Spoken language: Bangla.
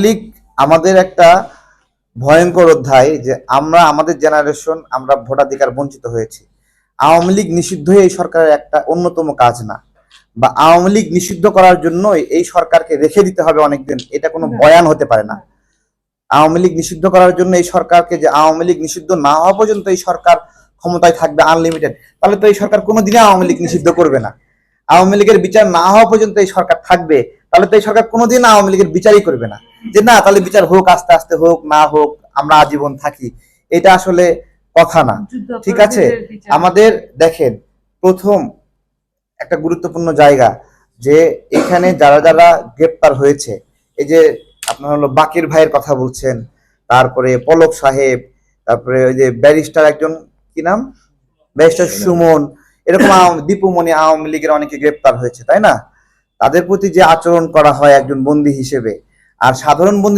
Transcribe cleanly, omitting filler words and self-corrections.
লীগ আমাদের একটা ভয়ঙ্কর অধ্যায় যে আমরা আমাদের জেনারেশন আমরা ভোটাধিকার বঞ্চিত হয়েছি। আওয়ামী লীগ নিষিদ্ধই এই সরকারের একটা অন্যতম কাজ না, বা আওয়ামী লীগ নিষিদ্ধ করার জন্যই এই সরকারকে রেখে দিতে হবে অনেকদিন, এটা কোনো বয়ান হতে পারে না। আওয়ামী লীগ নিষিদ্ধ করার জন্য এই সরকারকে, যে আওয়ামী লীগ নিষিদ্ধ না হওয়া পর্যন্ত এই সরকার ক্ষমতায় থাকবে আনলিমিটেড, তাহলে তো এই সরকার কোনোদিনই আওয়ামী লীগ নিষিদ্ধ করবে না। আওয়ামী লীগের বিচার না হওয়া পর্যন্ত এই সরকার থাকবে, তাহলে তো এই সরকার কোনোদিন আওয়ামী লীগের বিচারই করবে না, যে না তাহলে বিচার হোক, আস্তে আস্তে হোক, না হোক, আমরা আজীবন থাকি। এটা আসলে কথা না, ঠিক আছে? আমাদের দেখেন, প্রথম একটা গুরুত্বপূর্ণ জায়গা যে এখানে যারা যারা গ্রেপ্তার হয়েছে, এই যে আপনার হলো বাকির ভাইয়ের কথা বলছেন, তারপরে পলক সাহেব, তারপরে ওই যে ব্যারিস্টার একজন, কি নাম, ব্যারিস্টার সুমন, এরকম দীপুমণি, আওয়ামী লীগের অনেকে গ্রেপ্তার হয়েছে, তাই না? তাদের প্রতি যে আচরণ করা হয় একজন বন্দী হিসেবে, আর সাধারণ বন্দী